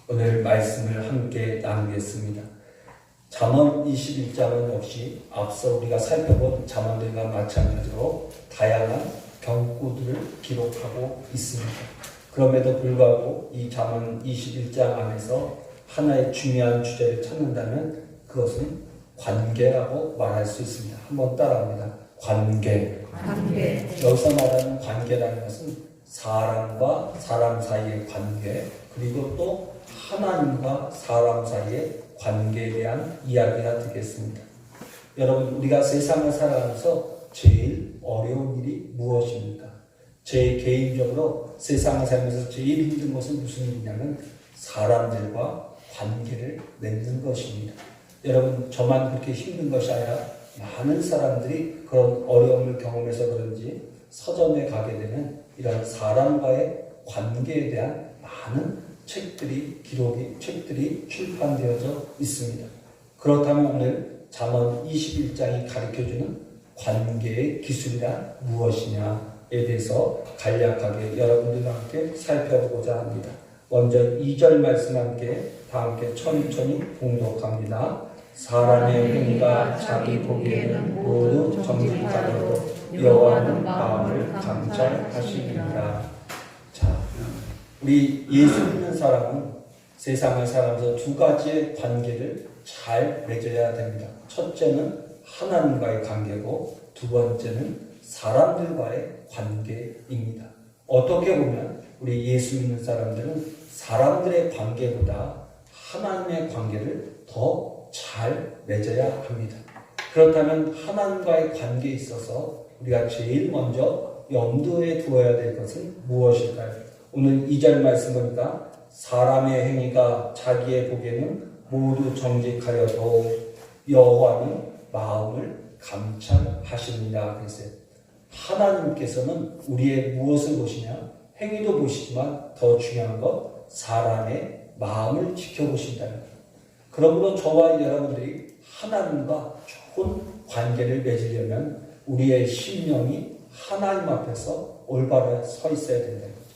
오늘 말씀을 함께 나누겠습니다. 잠언 21장은 역시 앞서 우리가 살펴본 잠언들과 마찬가지로 다양한 경고들을 기록하고 있습니다. 그럼에도 불구하고 이 잠언 21장 안에서 하나의 중요한 주제를 찾는다면 그것은 관계라고 말할 수 있습니다. 한번 따라합니다. 관계. 여기서 말하는 관계라는 것은 사람과 사람 사이의 관계, 그리고 또 하나님과 사람 사이의 관계에 대한 이야기가 되겠습니다. 여러분, 우리가 세상을 살아가면서 제일 어려운 일이 무엇입니까? 제 개인적으로 세상을 살면서 제일 힘든 것은 무슨 일이냐면 사람들과 관계를 맺는 것입니다. 여러분, 저만 그렇게 힘든 것이 아니라 많은 사람들이 그런 어려움을 경험해서 그런지 서점에 가게 되면 이런 사람과의 관계에 대한 많은 책들이 출판되어져 있습니다. 그렇다면 오늘 잠언 21장이 가르쳐주는 관계의 기술이란 무엇이냐에 대해서 간략하게 여러분들과 함께 살펴보고자 합니다. 먼저 2절 말씀 다 함께 천천히 봉독합니다. 사람의 행위가 자기 보기에는 모두 정직하여도 여호와는 마음을 감찰하시리라. 자, 우리 예수 믿는 사람은 세상을 살아가면서 두 가지의 관계를 잘 맺어야 됩니다. 첫째는 하나님과의 관계고 두 번째는 사람들과의 관계입니다. 어떻게 보면 우리 예수 믿는 사람들은 사람들의 관계보다 하나님의 관계를 더 잘 맺어야 합니다. 그렇다면 하나님과의 관계에 있어서 우리가 제일 먼저 염두에 두어야 될 것은 무엇일까요? 오늘 2절 말씀 보니까 사람의 행위가 자기의 보기에는 모두 정직하여도 여호와는 마음을 감찰하십니다. 그랬어요. 하나님께서는 우리의 무엇을 보시냐? 행위도 보시지만 더 중요한 것 사람의 마음을 지켜보신다는 것. 그러므로 저와 여러분들이 하나님과 좋은 관계를 맺으려면 우리의 심령이 하나님 앞에서 올바로 서 있어야 된다는 거죠.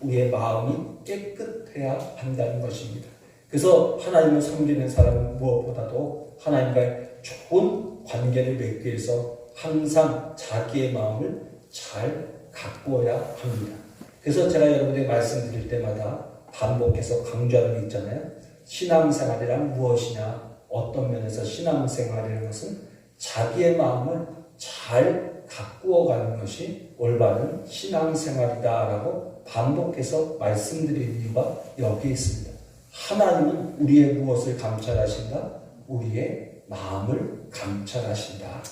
우리의 마음이 깨끗해야 한다는 것입니다. 그래서 하나님을 섬기는 사람은 무엇보다도 하나님과의 좋은 관계를 맺기 위해서 항상 자기의 마음을 잘 가꾸어야 합니다. 그래서 제가 여러분에게 말씀드릴 때마다 반복해서 강조하는 게 있잖아요. 신앙생활이란 무엇이냐? 어떤 면에서 신앙생활이라는 것은 자기의 마음을 잘 가꾸어가는 것이 올바른 신앙생활이다라고 반복해서 말씀드리는 이유가 여기에 있습니다. 하나님은 우리의 무엇을 감찰하신다? 우리의 마음을 감찰하신다.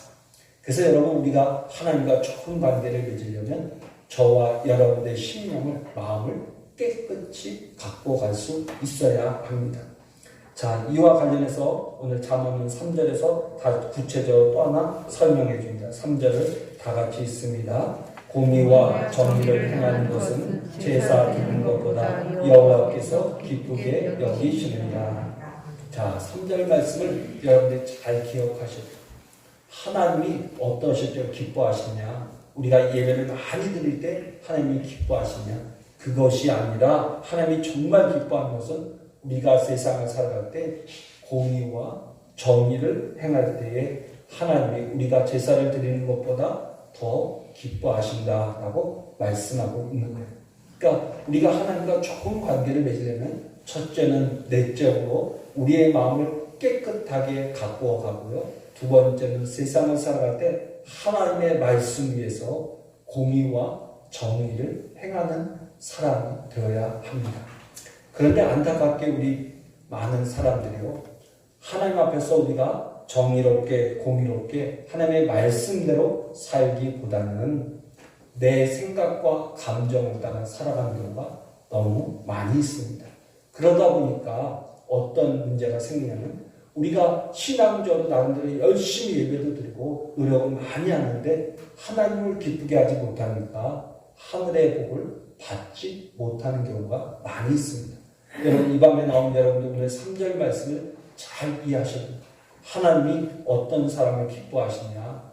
그래서 여러분, 우리가 하나님과 좋은 관계를 맺으려면 저와 여러분의 심령을, 마음을 깨끗이 갖고 갈 수 있어야 합니다. 자, 이와 관련해서 오늘 잠언은 3절에서 다 구체적으로 또 하나 설명해 줍니다. 3절을 다 같이 읽습니다. 공의와 정의를 행하는 것은 제사 드리는 것보다 여호와께서 기쁘게 여기시느니라. 자, 3절 말씀을 여러분들이 잘 기억하셔야 돼요. 하나님이 어떠실지 기뻐하시냐? 우리가 예배를 많이 드릴 때 하나님이 기뻐하시냐? 그것이 아니라 하나님이 정말 기뻐하는 것은 우리가 세상을 살아갈 때 공의와 정의를 행할 때에 하나님이 우리가 제사를 드리는 것보다 더 기뻐하신다라고 말씀하고 있는 거예요. 그러니까 우리가 하나님과 좋은 관계를 맺으려면 첫째는 내적으로 우리의 마음을 깨끗하게 가꾸어 가고요. 두 번째는 세상을 살아갈 때 하나님의 말씀 위에서 공의와 정의를 행하는 사람이 되어야 합니다. 그런데 안타깝게 우리 많은 사람들이요, 하나님 앞에서 우리가 정의롭게 공의롭게 하나님의 말씀대로 살기보다는 내 생각과 감정을 따라 살아가는 경우가 너무 많이 있습니다. 그러다 보니까 어떤 문제가 생기냐면 우리가 신앙적으로 나름대로 열심히 예배도 드리고 노력을 많이 하는데 하나님을 기쁘게 하지 못하니까 하늘의 복을 받지 못하는 경우가 많이 있습니다. 여러분, 이 밤에 나온 여러분들 오늘 3절 말씀을 잘 이해하셔야 됩니다. 하나님이 어떤 사람을 기뻐하시냐?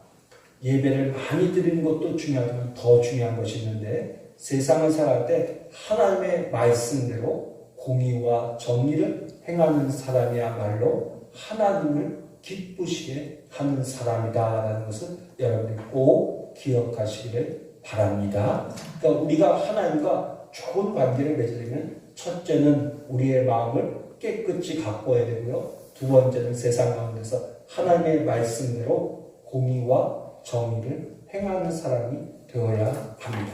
예배를 많이 드리는 것도 중요하지만 더 중요한 것이 있는데 세상을 살아갈 때 하나님의 말씀대로 공의와 정의를 행하는 사람이야말로 하나님을 기쁘시게 하는 사람이다라는 것을 여러분이 꼭 기억하시기를 바랍니다. 그러니까 우리가 하나님과 좋은 관계를 맺으려면 첫째는 우리의 마음을 깨끗이 가꿔야 되고요. 두 번째는 세상 가운데서 하나님의 말씀대로 공의와 정의를 행하는 사람이 되어야 합니다.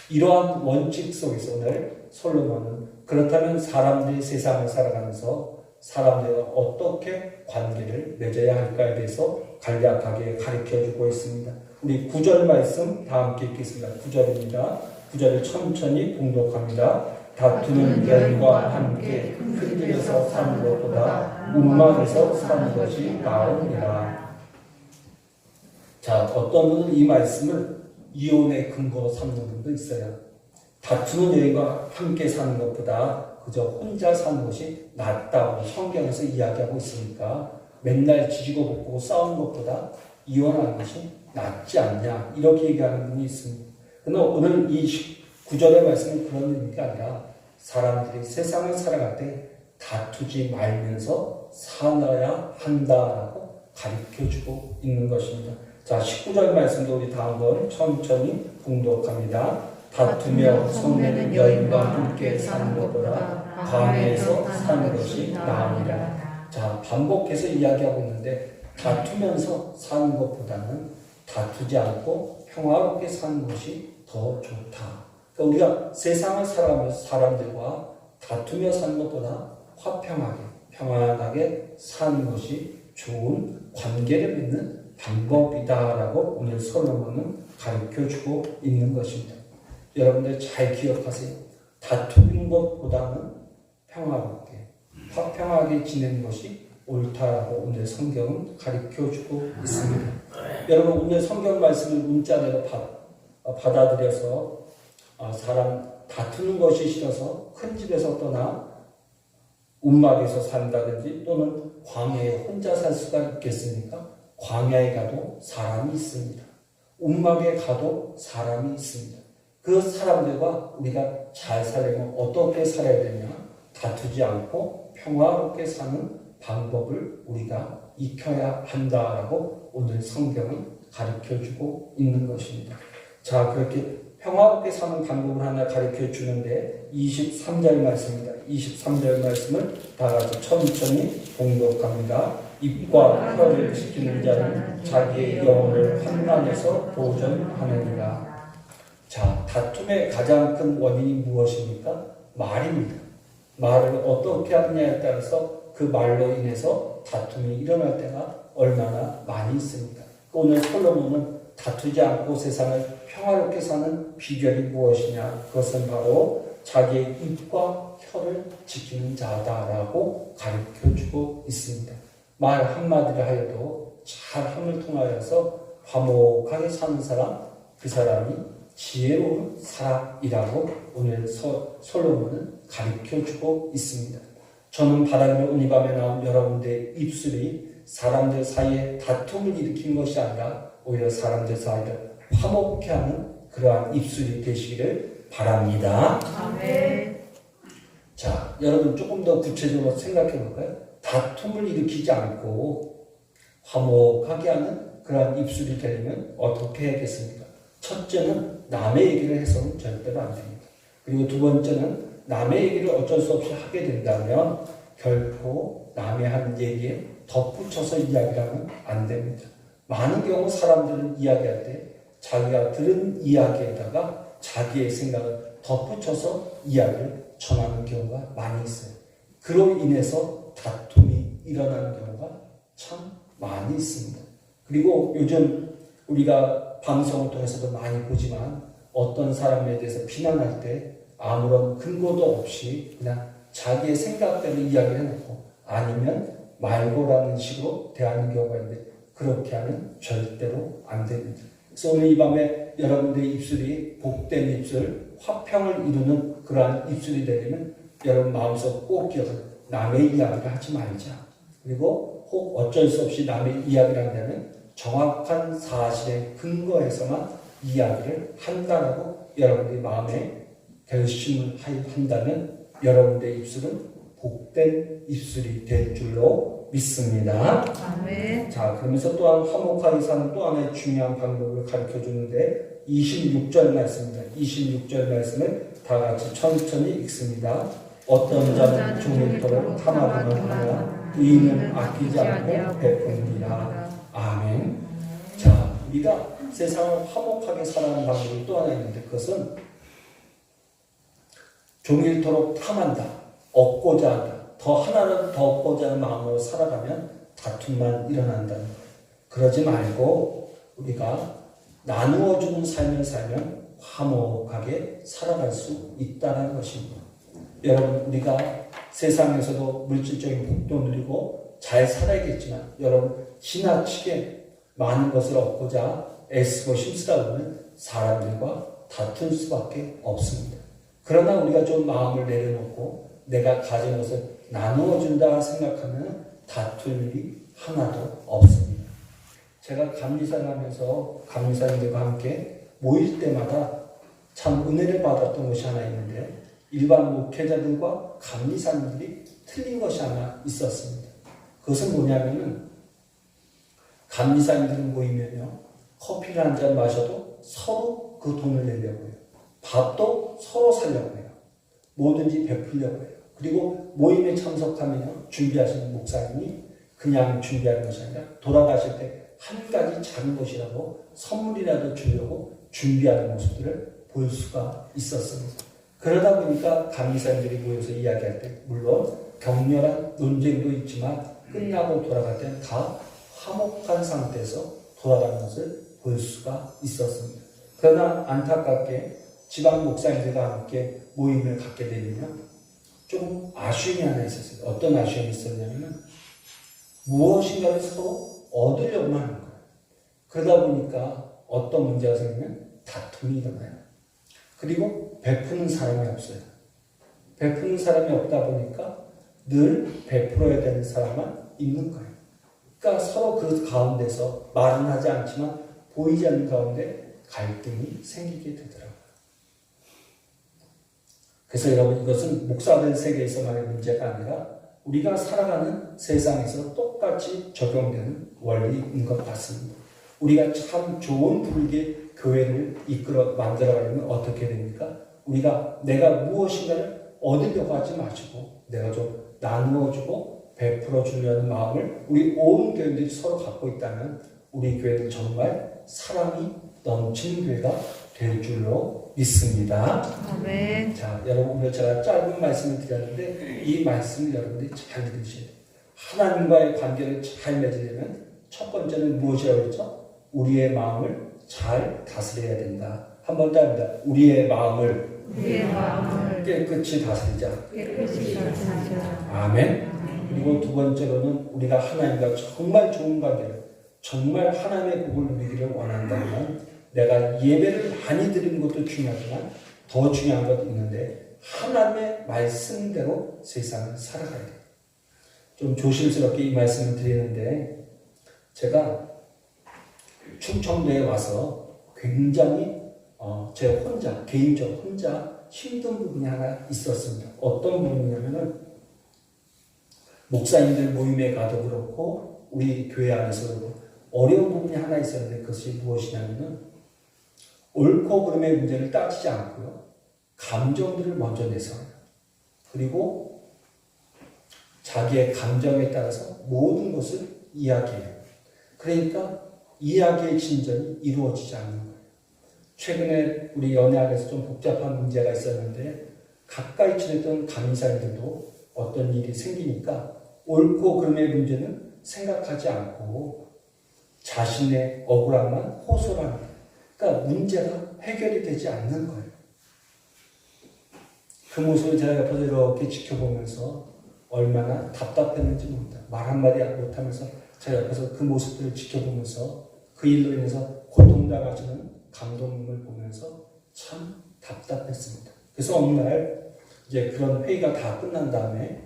이러한 원칙 속에서 오늘 솔로몬은 그렇다면 사람들이 세상을 살아가면서 사람들과 어떻게 관계를 맺어야 할까에 대해서 간략하게 가르쳐주고 있습니다. 우리 9절 말씀 다 함께 읽겠습니다. 9절입니다. 9절을 천천히 봉독합니다. 다투는 여인과 함께 큰 집에서 사는 것보다 움막에서 사는 것이 나으니라. 자, 어떤 분은 이 말씀을 이혼의 근거로 삼는 분도 있어요. 다투는 여인과 함께 사는 것보다 그저 혼자 사는 것이 낫다고 성경에서 이야기하고 있으니까 맨날 지지고 볶고 싸우는 것보다 이혼하는 것이 낫지 않냐 이렇게 얘기하는 분이 있습니다. 그러나 오늘 이 9절의 말씀은 그런 의미가 아니라 사람들이 세상을 살아갈 때 다투지 말면서 살아야 한다라고 가르쳐주고 있는 것입니다. 자, 19절 말씀도 우리 다 한번 천천히 봉독합니다. 다투며 손내는 여인과 함께 사는 것보다 광야에서 사는 것이 나으니라. 자, 반복해서 이야기하고 있는데 다투면서 사는 것보다는 다투지 않고 평화롭게 사는 것이 더 좋다. 그러니까 우리가 세상을 살아가면서 사람들과 다투며 사는 것보다 화평하게 평안하게 사는 것이 좋은 관계를 맺는 방법이다라고 오늘 솔로몬은 가르쳐주고 있는 것입니다. 여러분들 잘 기억하세요. 다투는 것보다는 평화롭게 화평하게 지내는 것이 옳다라고 오늘 성경은 가르쳐주고 있습니다. 여러분 오늘 성경 말씀을 문자대로 받아들여서 사람 다투는 것이 싫어서 큰 집에서 떠나 움막에서 산다든지 또는 광야에 혼자 살 수가 있겠습니까? 광야에 가도 사람이 있습니다. 움막에 가도 사람이 있습니다. 그 사람들과 우리가 잘 살려면 어떻게 살아야 되냐? 다투지 않고 평화롭게 사는 방법을 우리가 익혀야 한다라고 오늘 성경은 가르쳐주고 있는 것입니다. 자, 그렇게 평화롭게 사는 방법을 하나 가르쳐 주는데 23절 말씀입니다. 23절 말씀을 다 같이 천천히 봉독합니다. 입과 혀를 지키는 자는 자기의 영혼을 환난에서 보존하느니라. 자, 다툼의 가장 큰 원인이 무엇입니까? 말입니다. 말을 어떻게 하느냐에 따라서 그 말로 인해서 다툼이 일어날 때가 얼마나 많이 있습니까? 오늘 솔로몬은 다투지 않고 세상을 평화롭게 사는 비결이 무엇이냐? 그것은 바로 자기의 입과 혀를 지키는 자다라고 가르쳐주고 있습니다. 말 한마디를 하여도 잘함을 통하여서 화목하게 사는 사람, 그 사람이 지혜로운 사람이라고 오늘 솔로몬은 가르쳐주고 있습니다. 저는 바다 위로 오니 밤에 나온 여러분들의 입술이 사람들 사이에 다툼을 일으킨 것이 아니라 오히려 사람들 사이를 화목케 하는 그러한 입술이 되시기를 바랍니다. 아멘. 자, 여러분 조금 더 구체적으로 생각해 볼까요? 다툼을 일으키지 않고 화목하게 하는 그러한 입술이 되려면 어떻게 해야겠습니까? 첫째는 남의 얘기를 해서는 절대로 안 됩니다. 그리고 두 번째는 남의 얘기를 어쩔 수 없이 하게 된다면 결코 남의 한 얘기에 덧붙여서 이야기를 하면 안 됩니다. 많은 경우 사람들은 이야기할 때 자기가 들은 이야기에다가 자기의 생각을 덧붙여서 이야기를 전하는 경우가 많이 있어요. 그로 인해서 다툼이 일어나는 경우가 참 많이 있습니다. 그리고 요즘 우리가 방송을 통해서도 많이 보지만 어떤 사람에 대해서 비난할 때 아무런 근거도 없이 그냥 자기의 생각대로 이야기를 해놓고 아니면 말고라는 식으로 대하는 경우가 있는데 그렇게 하면 절대로 안 됩니다. 그래서 오늘 이 밤에 여러분들의 입술이 복된 입술, 화평을 이루는 그러한 입술이 되려면 여러분 마음속 꼭 기억하세요. 남의 이야기를 하지 말자. 그리고 혹 어쩔 수 없이 남의 이야기를 한다면 정확한 사실에 근거해서만 이야기를 한다라고 여러분들이 마음에 결심을 한다면 여러분들의 입술은 복된 입술이 될 줄로 믿습니다. 아멘. 자, 그러면서 또한 화목하게 사는 또 하나의 중요한 방법을 가르쳐 주는데 26절 말씀입니다. 26절 말씀을 다 같이 천천히 읽습니다. 어떤 자는 종일토록 탐하기만 하며 의인은 아끼지 않고 베푸느니라. 아멘. 자, 우리가 세상을 화목하게 살아가는 방법이 또 하나 있는데 그것은 종일토록 탐한다, 얻고자 한다, 하나를 더 얻고자 하는 마음으로 살아가면 다툼만 일어난다는 거예요. 그러지 말고 우리가 나누어주는 삶을 살면 화목하게 살아갈 수 있다는 것입니다. 여러분, 우리가 세상에서도 물질적인 복도 누리고 잘 살아야겠지만 여러분, 지나치게 많은 것을 얻고자 애쓰고 힘쓰다 보면 사람들과 다툴 수밖에 없습니다. 그러나 우리가 좀 마음을 내려놓고 내가 가진 것을 나누어 준다 생각하면 다툴 일이 하나도 없습니다. 제가 감리사를 하면서 감리사님들과 함께 모일 때마다 참 은혜를 받았던 것이 하나 있는데 일반 목회자들과 감리사님들이 틀린 것이 하나 있었습니다. 그것은 뭐냐면은 감리사님들은 모이면요, 커피를 한 잔 마셔도 서로 그 돈을 내려고 해요. 밥도 서로 사려고 해요. 뭐든지 베풀려고 해요. 그리고 모임에 참석하면요, 준비하시는 목사님이 그냥 준비하는 것이 아니라 돌아가실 때 한 가지 작은 것이라도 선물이라도 주려고 준비하는 모습들을 볼 수가 있었습니다. 그러다 보니까 감리사님들이 모여서 이야기할 때 물론 격렬한 논쟁도 있지만 끝나고 돌아갈 때는 다 화목한 상태에서 돌아가는 것을 볼 수가 있었습니다. 그러나 안타깝게 지방 목사님들과 함께 모임을 갖게 되면 좀 아쉬움이 하나 있었어요. 어떤 아쉬움이 있었냐면 무엇인가를 서로 얻으려고만 하는 거예요. 그러다 보니까 어떤 문제가 생기면 다툼이 일어나요. 그리고 베푸는 사람이 없어요. 베푸는 사람이 없다 보니까 늘 베풀어야 되는 사람만 있는 거예요. 그러니까 서로 그 가운데서 말은 하지 않지만 보이지 않는 가운데 갈등이 생기게 되더라고요. 그래서 여러분, 이것은 목사들 세계에서만의 문제가 아니라 우리가 살아가는 세상에서 똑같이 적용되는 원리인 것 같습니다. 우리가 참 좋은 불기의 교회를 만들어가려면 어떻게 됩니까? 우리가 내가 무엇인가를 얻으려고 하지 마시고 내가 좀 나누어주고 베풀어 주려는 마음을 우리 온 교회들이 서로 갖고 있다면 우리 교회는 정말 사랑이 넘치는 교회가 될 줄로 믿습니다. 아멘. 자, 여러분, 오늘 제가 짧은 말씀을 드렸는데 이 말씀을 여러분들이 잘 들으셔야 돼요. 하나님과의 관계를 잘 맺으려면 첫 번째는 무엇이라고 했죠? 우리의 마음을 잘 다스려야 된다. 한 번 더 합니다. 우리의 마음을 깨끗이 다스리자. 아멘. 그리고 두 번째로는 우리가 하나님과 정말 좋은 관계를, 정말 하나님의 복을 누리기를 원한다면 내가 예배를 많이 드리는 것도 중요하지만 더 중요한 것 있는데 하나님의 말씀대로 세상을 살아가야 돼요. 좀 조심스럽게 이 말씀을 드리는데 제가 충청도에 와서 굉장히 제 개인적으로 혼자 힘든 부분이 하나 있었습니다. 어떤 부분이냐면은 목사님들 모임에 가도 그렇고 우리 교회 안에서도 어려운 부분이 하나 있었는데 그것이 무엇이냐면은 옳고 그름의 문제를 따지지 않고요, 감정들을 먼저 내세워요. 그리고 자기의 감정에 따라서 모든 것을 이야기해요. 그러니까 이야기의 진전이 이루어지지 않는 거예요. 최근에 우리 연애 안에서 좀 복잡한 문제가 있었는데 가까이 지냈던 감리사님들도 어떤 일이 생기니까 옳고 그름의 문제는 생각하지 않고 자신의 억울함만 호소를 합니다. 그러니까 문제가 해결이 되지 않는 거예요. 그 모습을 제가 옆에서 이렇게 지켜보면서 얼마나 답답했는지 모릅니다. 말 한마디 못하면서 제가 옆에서 그 모습들을 지켜보면서 그 일로 인해서 고통당하시는 감독님을 보면서 참 답답했습니다. 그래서 어느 날 이제 그런 회의가 다 끝난 다음에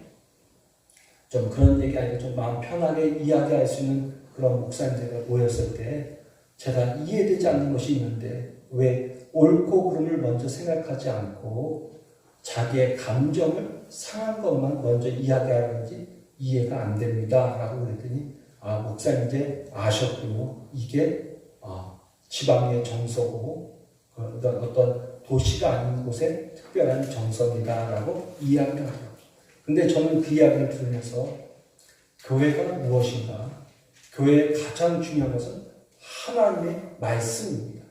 좀 그런 얘기 아니고 좀 마음 편하게 이야기할 수 있는 그런 목사님들과 모였을 때 제가 이해되지 않는 것이 있는데 왜 옳고 그름을 먼저 생각하지 않고 자기의 감정을 상한 것만 먼저 이야기하는지 이해가 안 됩니다. 라고 그랬더니, 목사님 이제 아셨군요. 이게, 지방의 정서고, 어떤 도시가 아닌 곳의 특별한 정서입니다. 라고 이야기를 하죠. 근데 저는 그 이야기를 들으면서 교회가 무엇인가? 교회의 가장 중요한 것은 하나님의 말씀입니다.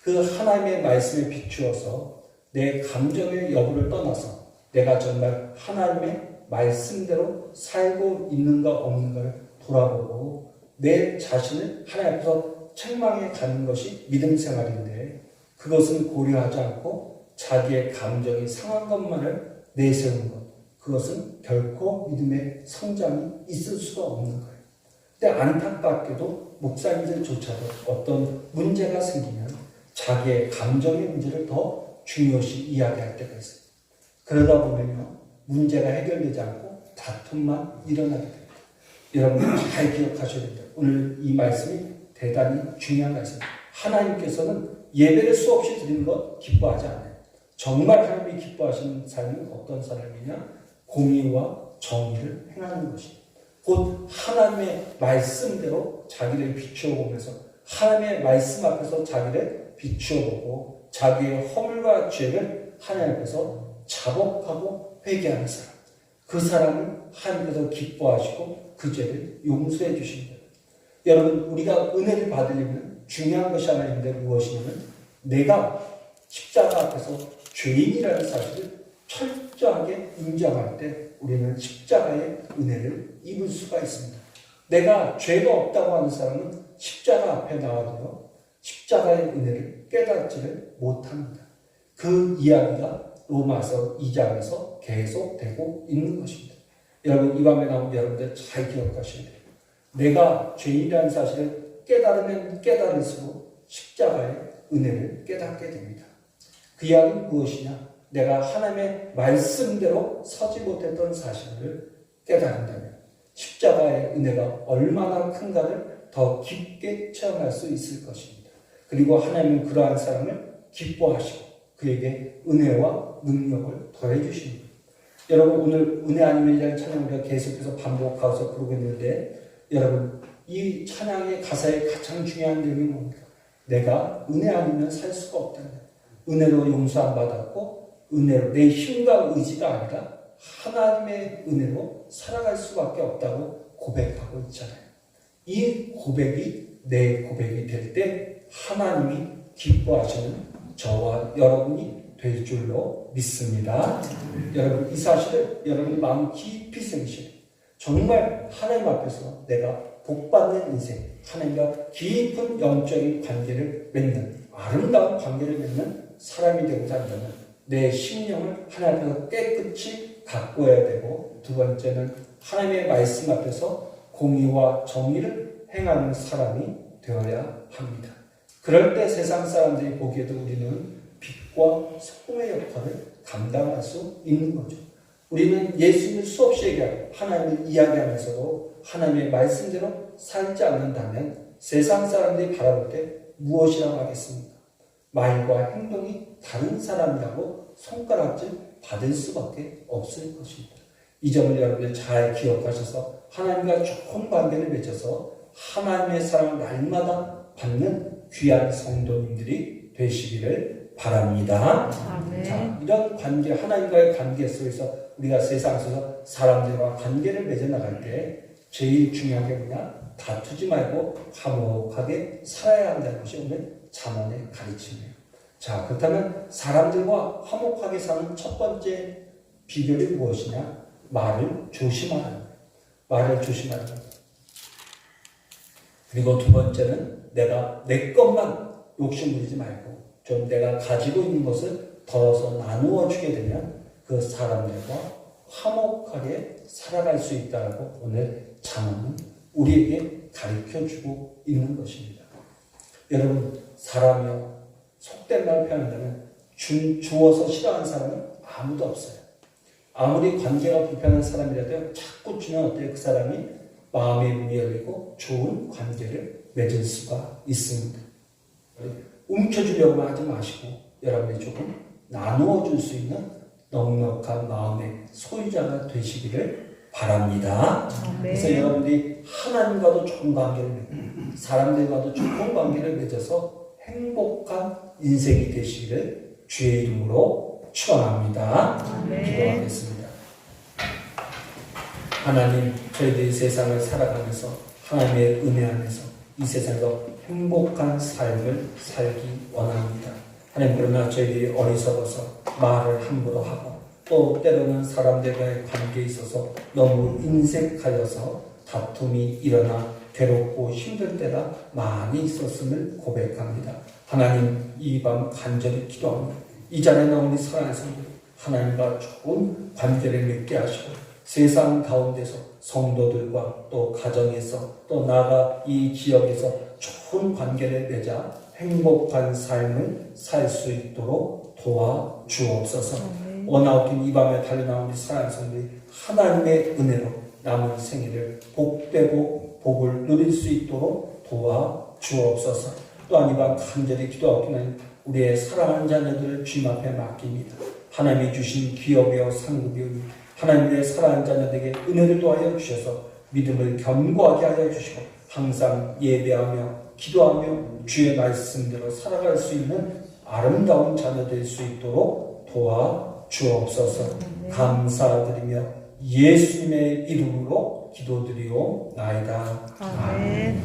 그 하나님의 말씀에 비추어서 내 감정의 여부를 떠나서 내가 정말 하나님의 말씀대로 살고 있는가 없는가를 돌아보고 내 자신을 하나님 앞에서 책망해 가는 것이 믿음 생활인데 그것은 고려하지 않고 자기의 감정이 상한 것만을 내세우는 것. 그것은 결코 믿음의 성장이 있을 수가 없는 거예요. 근데 안타깝게도 목사님들조차도 어떤 문제가 생기면 자기의 감정의 문제를 더 중요시 이야기할 때가 있어요. 그러다 보면요, 문제가 해결되지 않고 다툼만 일어나게 됩니다. 여러분 잘 기억하셔야 됩니다. 오늘 이 말씀이 대단히 중요한 말씀입니다. 하나님께서는 예배를 수없이 드리는 것 기뻐하지 않아요. 정말 하나님이 기뻐하시는 삶은 어떤 삶이냐? 공의와 정의를 행하는 것입니다. 곧 하나님의 말씀대로 자기를 비추어 보면서 하나님의 말씀 앞에서 자기를 비추어 보고 자기의 허물과 죄를 하나님 앞에서 자복하고 회개하는 사람. 그 사람을 하나님께서 기뻐하시고 그 죄를 용서해 주십니다. 여러분, 우리가 은혜를 받으려면 중요한 것이 하나 있는데 무엇이냐면 내가 십자가 앞에서 죄인이라는 사실을 철저하게 인정할 때 우리는 십자가의 은혜를 입을 수가 있습니다. 내가 죄가 없다고 하는 사람은 십자가 앞에 나와도 십자가의 은혜를 깨닫지를 못합니다. 그 이야기가 로마서 2장에서 계속되고 있는 것입니다. 여러분, 이 밤에 나온 여러분들 잘 기억하셔야 돼요. 내가 죄인이라는 사실을 깨달으면 깨달을수록 십자가의 은혜를 깨닫게 됩니다. 그 이야기는 무엇이냐? 내가 하나님의 말씀대로 서지 못했던 사실을 깨달은다면 십자가의 은혜가 얼마나 큰가를 더 깊게 체험할 수 있을 것입니다. 그리고 하나님은 그러한 사람을 기뻐하시고 그에게 은혜와 능력을 더해 주십니다. 여러분, 오늘 은혜 아니면이라는 찬양 우리가 계속해서 반복하면서 부르고 있는데 여러분, 이 찬양의 가사의 가장 중요한 내용이 뭡니까? 내가 은혜 아니면 살 수가 없다는 거예요. 은혜로 용서 안 받았고 은혜로 내 힘과 의지가 아니라 하나님의 은혜로 살아갈 수밖에 없다고 고백하고 있잖아요. 이 고백이 내 고백이 될 때 하나님이 기뻐하시는 저와 여러분이 될 줄로 믿습니다. 여러분, 이 사실을 여러분이 마음 깊이 새기셔야 돼요. 정말 하나님 앞에서 내가 복받는 인생, 하나님과 깊은 영적인 관계를 맺는 아름다운 관계를 맺는 사람이 되고자 한다면 내 심령을 하나님 앞에서 깨끗이 가꾸어야 되고 두 번째는 하나님의 말씀 앞에서 공의와 정의를 행하는 사람이 되어야 합니다. 그럴 때 세상 사람들이 보기에도 우리는 빛과 소금의 역할을 감당할 수 있는 거죠. 우리는 예수님을 수없이 얘기하고 하나님을 이야기하면서도 하나님의 말씀대로 살지 않는다면 세상 사람들이 바라볼 때 무엇이라고 하겠습니까? 말과 행동이 다른 사람이라고 손가락질 받을 수밖에 없을 것입니다. 이 점을 여러분들 잘 기억하셔서 하나님과 좋은 관계를 맺어서 하나님의 사랑을 날마다 받는 귀한 성도님들이 되시기를 바랍니다. 자, 이런 관계, 하나님과의 관계 속에서 우리가 세상에서 사람들과 관계를 맺어나갈 때 제일 중요한 게 뭐냐? 다투지 말고 화목하게 살아야 한다는 것이 오늘 잠언의 가르침이에요. 자, 그렇다면 사람들과 화목하게 사는 첫 번째 비결이 무엇이냐? 말을 조심하는 거예요. 말을 조심하는 거예요. 그리고 두 번째는 내가 내 것만 욕심부리지 말고 좀 내가 가지고 있는 것을 덜어서 나누어 주게 되면 그 사람들과 화목하게 살아갈 수 있다고 오늘 잠언은 우리에게 가르쳐주고 있는 것입니다. 여러분, 사람이요, 속된 말을 표현한다면 주어서 싫어하는 사람은 아무도 없어요. 아무리 관계가 불편한 사람이라도 자꾸 주면 어때요? 그 사람이 마음의 문이 열리고 좋은 관계를 맺을 수가 있습니다. 움켜주려고 하지 마시고 여러분이 조금 나누어 줄 수 있는 넉넉한 마음의 소유자가 되시기를 바랍니다. 네. 그래서 여러분들이 하나님과도 좋은 관계를 맺고 사람들과도 좋은 관계를 맺어서 행복한 인생이 되시기를 주의 이름으로 축원합니다. 네. 기도하겠습니다. 하나님, 저희들이 세상을 살아가면서 하나님의 은혜 안에서 이 세상에서 행복한 삶을 살기 원합니다. 하나님, 그러나 저희들이 어리석어서 말을 함부로 하고 또 때로는 사람들과의 관계에 있어서 너무 인색하여서 다툼이 일어나 괴롭고 힘들 때가 많이 있었음을 고백합니다. 하나님, 이 밤 간절히 기도합니다. 이 자리에 나온 우리 사랑하는 성도 하나님과 좋은 관계를 맺게 하시고 세상 가운데서 성도들과 또 가정에서 또 나아가 이 지역에서 좋은 관계를 맺어 행복한 삶을 살 수 있도록 도와주옵소서. 원하옵긴 이 밤에 달려나온 우리 사랑하는 성도들이 하나님의 은혜로 남은 생일을 복되고 복을 누릴 수 있도록 도와주옵소서. 또한 이 밤 간절히 기도하옵기는 우리의 사랑하는 자녀들을 주님 앞에 맡깁니다. 하나님이 주신 기업이요 상급이요 하나님의 사랑하는 자녀들에게 은혜를 더하여 주셔서 믿음을 견고하게 하여 주시고 항상 예배하며 기도하며 주의 말씀대로 살아갈 수 있는 아름다운 자녀 될 수 있도록 도와주옵소서. 감사드리며 예수님의 이름으로 기도드리옵나이다. 아멘.